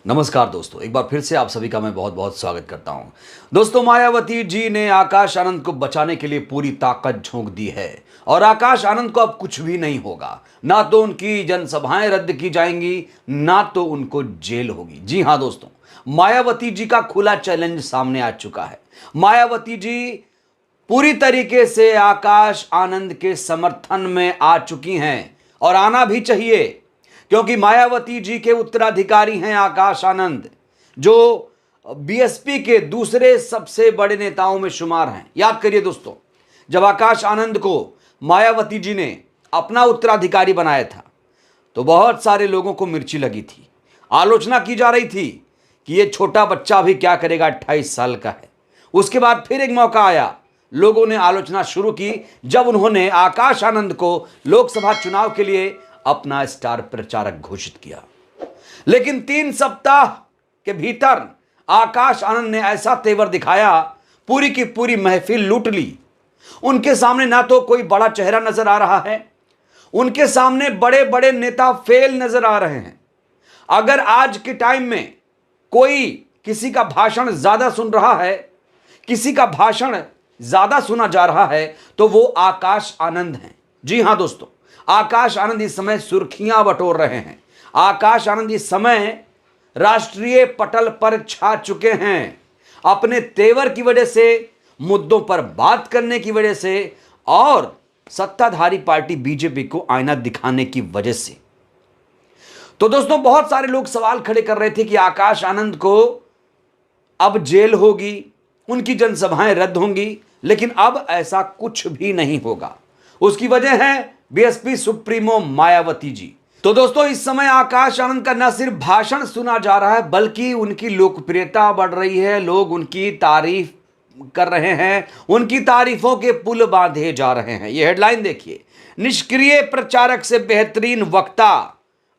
नमस्कार दोस्तों, एक बार फिर से आप सभी का मैं बहुत बहुत स्वागत करता हूं। दोस्तों, मायावती जी ने आकाश आनंद को बचाने के लिए पूरी ताकत झोंक दी है और आकाश आनंद को अब कुछ भी नहीं होगा। ना तो उनकी जनसभाएं रद्द की जाएंगी, ना तो उनको जेल होगी। जी हां दोस्तों, मायावती जी का खुला चैलेंज सामने आ चुका है। मायावती जी पूरी तरीके से आकाश आनंद के समर्थन में आ चुकी हैं और आना भी चाहिए, क्योंकि मायावती जी के उत्तराधिकारी हैं आकाश आनंद, जो बीएसपी के दूसरे सबसे बड़े नेताओं में शुमार हैं। याद करिए दोस्तों, जब आकाश आनंद को मायावती जी ने अपना उत्तराधिकारी बनाया था तो बहुत सारे लोगों को मिर्ची लगी थी। आलोचना की जा रही थी कि ये छोटा बच्चा भी क्या करेगा, 28 साल का है। उसके बाद फिर एक मौका आया, लोगों ने आलोचना शुरू की जब उन्होंने आकाश आनंद को लोकसभा चुनाव के लिए अपना स्टार प्रचारक घोषित किया। लेकिन 3 सप्ताह के भीतर आकाश आनंद ने ऐसा तेवर दिखाया, पूरी की पूरी महफिल लूट ली। उनके सामने ना तो कोई बड़ा चेहरा नजर आ रहा है, उनके सामने बड़े बड़े नेता फेल नजर आ रहे हैं। अगर आज के टाइम में कोई किसी का भाषण ज्यादा सुन रहा है, किसी का भाषण ज्यादा सुना जा रहा है, तो वो आकाश आनंद हैं। जी हां दोस्तों, आकाश आनंद इस समय सुर्खियां बटोर रहे हैं। आकाश आनंद इस समय राष्ट्रीय पटल पर छा चुके हैं, अपने तेवर की वजह से, मुद्दों पर बात करने की वजह से और सत्ताधारी पार्टी बीजेपी को आईना दिखाने की वजह से। तो दोस्तों, बहुत सारे लोग सवाल खड़े कर रहे थे कि आकाश आनंद को अब जेल होगी, उनकी जनसभाएं रद्द होंगी, लेकिन अब ऐसा कुछ भी नहीं होगा। उसकी वजह है बीएसपी सुप्रीमो मायावती जी। तो दोस्तों, इस समय आकाश आनंद का न सिर्फ भाषण सुना जा रहा है, बल्कि उनकी लोकप्रियता बढ़ रही है। लोग उनकी तारीफ कर रहे हैं, उनकी तारीफों के पुल बांधे जा रहे हैं। यह हेडलाइन देखिए, निष्क्रिय प्रचारक से बेहतरीन वक्ता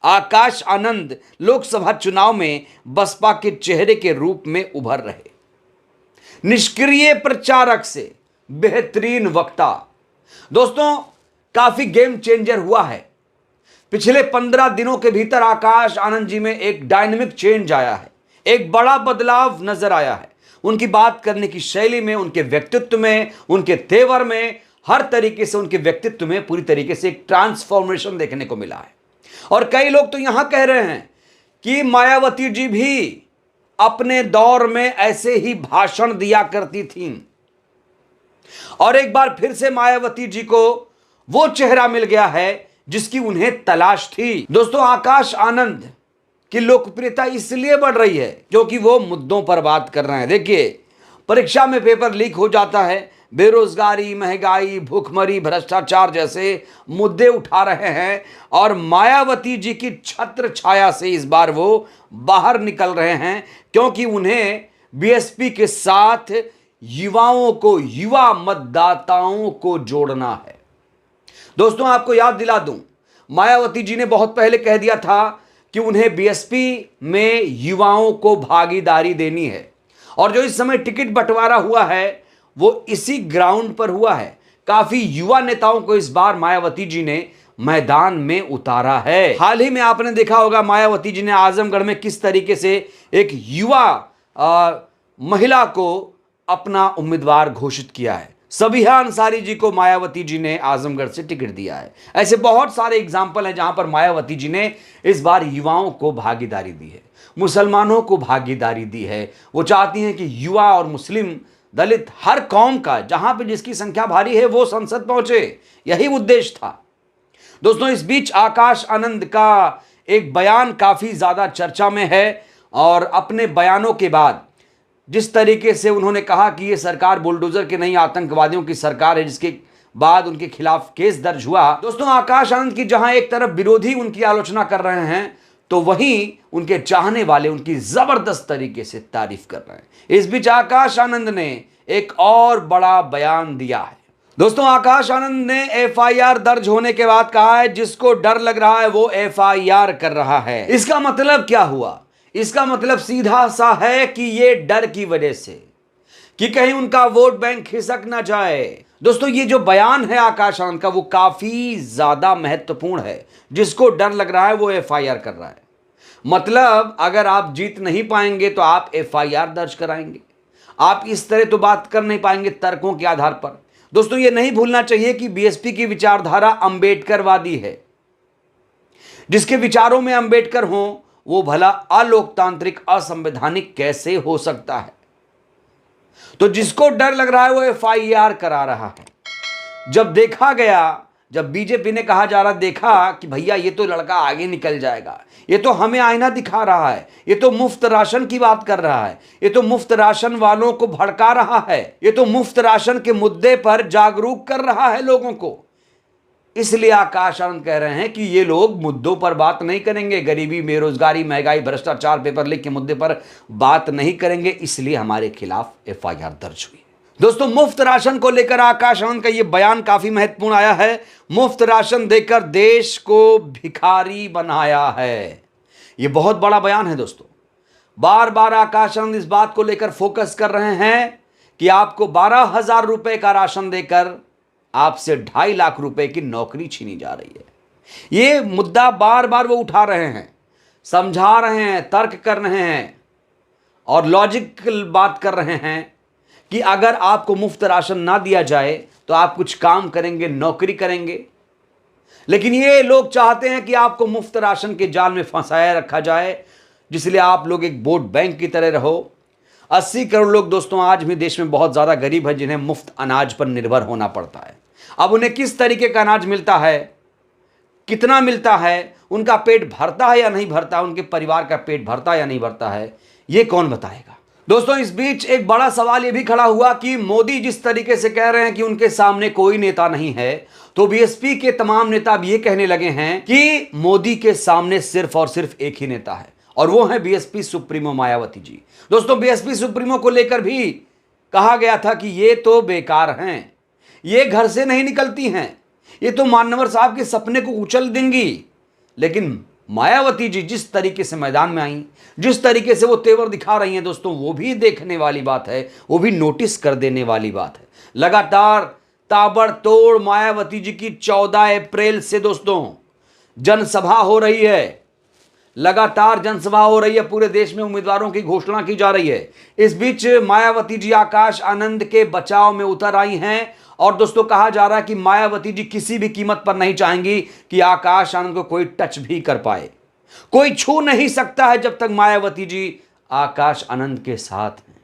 आकाश आनंद लोकसभा चुनाव में बसपा के चेहरे के रूप में उभर रहे। निष्क्रिय प्रचारक से बेहतरीन वक्ता। दोस्तों, काफी गेम चेंजर हुआ है। पिछले 15 दिनों के भीतर आकाश आनंद जी में एक डायनेमिक चेंज आया है, एक बड़ा बदलाव नजर आया है। उनकी बात करने की शैली में, उनके व्यक्तित्व में, उनके तेवर में, हर तरीके से उनके व्यक्तित्व में पूरी तरीके से एक ट्रांसफॉर्मेशन देखने को मिला है। और कई लोग तो यहां कह रहे हैं कि मायावती जी भी अपने दौर में ऐसे ही भाषण दिया करती थीं और एक बार फिर से मायावती जी को वो चेहरा मिल गया है जिसकी उन्हें तलाश थी। दोस्तों, आकाश आनंद की लोकप्रियता इसलिए बढ़ रही है क्योंकि वो मुद्दों पर बात कर रहे हैं। देखिए, परीक्षा में पेपर लीक हो जाता है, बेरोजगारी, महंगाई, भूखमरी, भ्रष्टाचार जैसे मुद्दे उठा रहे हैं और मायावती जी की छत्र छाया से इस बार वो बाहर निकल रहे हैं, क्योंकि उन्हें बीएसपी के साथ युवाओं को, युवा मतदाताओं को जोड़ना है। दोस्तों, आपको याद दिला दूं, मायावती जी ने बहुत पहले कह दिया था कि उन्हें बीएसपी में युवाओं को भागीदारी देनी है और जो इस समय टिकट बंटवारा हुआ है वो इसी ग्राउंड पर हुआ है। काफी युवा नेताओं को इस बार मायावती जी ने मैदान में उतारा है। हाल ही में आपने देखा होगा मायावती जी ने आजमगढ़ में किस तरीके से एक युवा महिला को अपना उम्मीदवार घोषित किया है। सबिहा अंसारी जी को मायावती जी ने आजमगढ़ से टिकट दिया है। ऐसे बहुत सारे एग्जाम्पल हैं जहां पर मायावती जी ने इस बार युवाओं को भागीदारी दी है, मुसलमानों को भागीदारी दी है। वो चाहती हैं कि युवा और मुस्लिम, दलित, हर कौम का, जहां पे जिसकी संख्या भारी है, वो संसद पहुंचे। यही उद्देश्य था। दोस्तों, इस बीच आकाश आनंद का एक बयान काफी ज्यादा चर्चा में है और अपने बयानों के बाद जिस तरीके से उन्होंने कहा कि ये सरकार बुलडोजर के नहीं, आतंकवादियों की सरकार है, जिसके बाद उनके खिलाफ केस दर्ज हुआ। दोस्तों, आकाश आनंद की जहां एक तरफ विरोधी उनकी आलोचना कर रहे हैं, तो वहीं उनके चाहने वाले उनकी जबरदस्त तरीके से तारीफ कर रहे हैं। इस बीच आकाश आनंद ने एक और बड़ा बयान दिया है। दोस्तों, आकाश आनंद ने एफआईआर दर्ज होने के बाद कहा है जिसको डर लग रहा है वो एफआईआर कर रहा है। इसका मतलब क्या हुआ? इसका मतलब सीधा सा है कि ये डर की वजह से कि कहीं उनका वोट बैंक खिसक ना जाए। दोस्तों, ये जो बयान है आकाश आनंद का वो काफी ज्यादा महत्वपूर्ण है। जिसको डर लग रहा है वो एफआईआर कर रहा है। मतलब अगर आप जीत नहीं पाएंगे तो आप एफआईआर दर्ज कराएंगे। आप इस तरह तो बात कर नहीं पाएंगे तर्कों के आधार पर। दोस्तों ये नहीं भूलना चाहिए कि बीएसपी की विचारधारा अंबेडकरवादी है। जिसके विचारों में अंबेडकर हों वो भला अलोकतांत्रिक असंवैधानिक कैसे हो सकता है। तो जिसको डर लग रहा है वो एफआईआर करा रहा है। जब बीजेपी ने कहा जा रहा देखा कि भैया ये तो लड़का आगे निकल जाएगा, ये तो हमें आईना दिखा रहा है, ये तो मुफ्त राशन की बात कर रहा है, ये तो मुफ्त राशन वालों को भड़का रहा है, ये तो मुफ्त राशन के मुद्दे पर जागरूक कर रहा है लोगों को, इसलिए आकाश आनंद कह रहे हैं कि ये लोग मुद्दों पर बात नहीं करेंगे, गरीबी, बेरोजगारी, महंगाई, भ्रष्टाचार, पेपर लीक के मुद्दे पर बात नहीं करेंगे, इसलिए हमारे खिलाफ एफआईआर दर्ज हुई। दोस्तों मुफ्त राशन को लेकर आकाश आनंद का यह बयान काफी महत्वपूर्ण आया है। मुफ्त राशन देकर देश को भिखारी बनाया है, यह बहुत बड़ा बयान है। दोस्तों बार बार आकाश आनंद इस बात को लेकर फोकस कर रहे हैं कि आपको 12,000 रुपए का राशन देकर आपसे 2.5 लाख रुपए की नौकरी छीनी जा रही है। यह मुद्दा बार बार वो उठा रहे हैं, समझा रहे हैं, तर्क कर रहे हैं और लॉजिकल बात कर रहे हैं कि अगर आपको मुफ्त राशन ना दिया जाए तो आप कुछ काम करेंगे, नौकरी करेंगे। लेकिन ये लोग चाहते हैं कि आपको मुफ्त राशन के जाल में फंसाया रखा जाए, जिसलिए आप लोग एक वोट बैंक की तरह रहो। 80 करोड़ लोग दोस्तों आज भी देश में बहुत ज्यादा गरीब है जिन्हें मुफ्त अनाज पर निर्भर होना पड़ता है। अब उन्हें किस तरीके का अनाज मिलता है, कितना मिलता है, उनका पेट भरता है या नहीं भरता, उनके परिवार का पेट भरता है या नहीं भरता है, यह कौन बताएगा। दोस्तों इस बीच एक बड़ा सवाल यह भी खड़ा हुआ कि मोदी जिस तरीके से कह रहे हैं कि उनके सामने कोई नेता नहीं है, तो बीएसपी के तमाम नेता अब यह कहने लगे हैं कि मोदी के सामने सिर्फ और सिर्फ एक ही नेता है और वो है बीएसपी सुप्रीमो मायावती जी। दोस्तों बीएसपी सुप्रीमो को लेकर भी कहा गया था कि ये तो बेकार हैं, ये घर से नहीं निकलती हैं, ये तो मान्यवर साहब के सपने को कुचल देंगी। लेकिन मायावती जी जिस तरीके से मैदान में आई, जिस तरीके से वो तेवर दिखा रही हैं दोस्तों, वो भी देखने वाली बात है, वो भी नोटिस कर देने वाली बात है। लगातार ताबड़तोड़ मायावती जी की 14 अप्रैल से दोस्तों जनसभा हो रही है, लगातार जनसभा हो रही है, पूरे देश में उम्मीदवारों की घोषणा की जा रही है। इस बीच मायावती जी आकाश आनंद के बचाव में उतर आई हैं और दोस्तों कहा जा रहा है कि मायावती जी किसी भी कीमत पर नहीं चाहेंगी कि आकाश आनंद को कोई टच भी कर पाए, कोई छू नहीं सकता है जब तक मायावती जी आकाश आनंद के साथ हैं,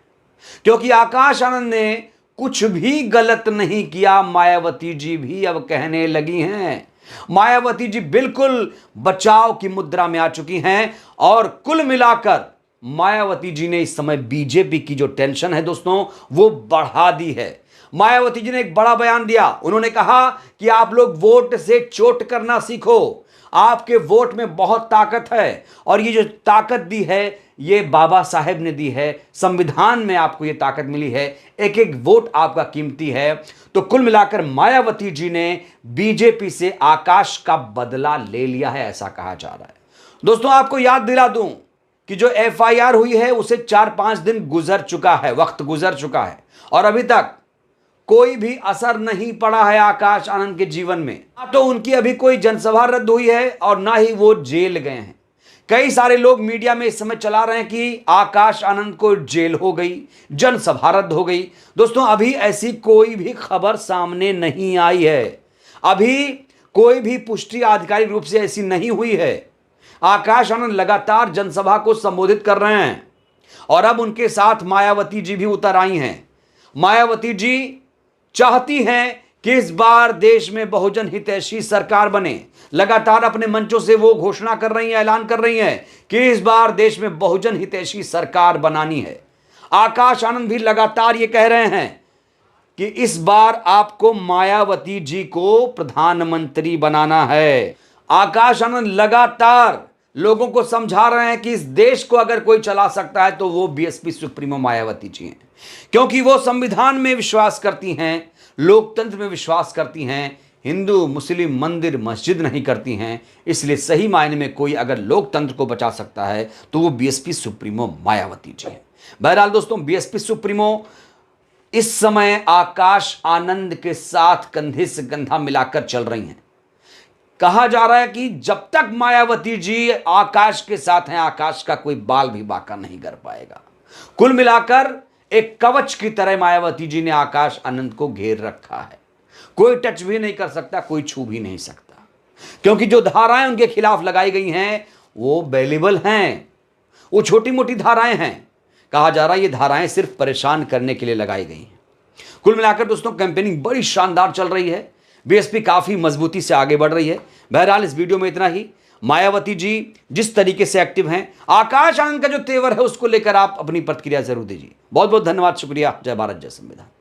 क्योंकि आकाश आनंद ने कुछ भी गलत नहीं किया। मायावती जी भी अब कहने लगी हैं, मायावती जी बिल्कुल बचाव की मुद्रा में आ चुकी हैं और कुल मिलाकर मायावती जी ने इस समय बीजेपी की जो टेंशन है दोस्तों वो बढ़ा दी है। मायावती जी ने एक बड़ा बयान दिया, उन्होंने कहा कि आप लोग वोट से चोट करना सीखो, आपके वोट में बहुत ताकत है और ये जो ताकत दी है ये बाबा साहेब ने दी है, संविधान में आपको ये ताकत मिली है, एक एक वोट आपका कीमती है। तो कुल मिलाकर मायावती जी ने बीजेपी से आकाश का बदला ले लिया है, ऐसा कहा जा रहा है। दोस्तों आपको याद दिला दूं कि जो एफआईआर हुई है उसे 4-5 दिन गुजर चुका है, वक्त गुजर चुका है और अभी तक कोई भी असर नहीं पड़ा है आकाश आनंद के जीवन में। ना तो उनकी अभी कोई जनसभा रद्द हुई है और ना ही वो जेल गए हैं। कई सारे लोग मीडिया में इस समय चला रहे हैं कि आकाश आनंद को जेल हो गई, जनसभा रद्द हो गई। दोस्तों अभी ऐसी कोई भी खबर सामने नहीं आई है, अभी कोई भी पुष्टि आधिकारिक रूप से ऐसी नहीं हुई है। आकाश आनंद लगातार जनसभा को संबोधित कर रहे हैं और अब उनके साथ मायावती जी भी उतर आई हैं। मायावती जी चाहती हैं कि इस बार देश में बहुजन हितैषी सरकार बने। लगातार अपने मंचों से वो घोषणा कर रही हैं, ऐलान कर रही हैं कि इस बार देश में बहुजन हितैषी सरकार बनानी है। आकाश आनंद भी लगातार ये कह रहे हैं कि इस बार आपको मायावती जी को प्रधानमंत्री बनाना है। आकाश आनंद लगातार लोगों को समझा रहे हैं कि इस देश को अगर कोई चला सकता है तो वो बीएसपी सुप्रीमो मायावती जी हैं, क्योंकि वो संविधान में विश्वास करती हैं, लोकतंत्र में विश्वास करती हैं, हिंदू मुस्लिम मंदिर मस्जिद नहीं करती हैं। इसलिए सही मायने में कोई अगर लोकतंत्र को बचा सकता है तो वो बीएसपी सुप्रीमो मायावती जी हैं। बहरहाल दोस्तों बीएसपी सुप्रीमो इस समय आकाश आनंद के साथ कंधे से कंधा मिलाकर चल रही हैं। कहा जा रहा है कि जब तक मायावती जी आकाश के साथ हैं, आकाश का कोई बाल भी बांका नहीं कर पाएगा। कुल मिलाकर एक कवच की तरह मायावती जी ने आकाश आनंद को घेर रखा है। कोई टच भी नहीं कर सकता, कोई छू भी नहीं सकता, क्योंकि जो धाराएं उनके खिलाफ लगाई गई हैं वो बेलेबल हैं, वो छोटी मोटी धाराएं हैं। कहा जा रहा है ये धाराएं सिर्फ परेशान करने के लिए लगाई गई हैं। कुल मिलाकर दोस्तों कैंपेनिंग बड़ी शानदार चल रही है, बीएसपी काफी मजबूती से आगे बढ़ रही है। बहरहाल इस वीडियो में इतना ही। मायावती जी जिस तरीके से एक्टिव हैं, आकाश आनंद का जो तेवर है उसको लेकर आप अपनी प्रतिक्रिया जरूर दीजिए। बहुत बहुत धन्यवाद, शुक्रिया। जय भारत, जय संविधान।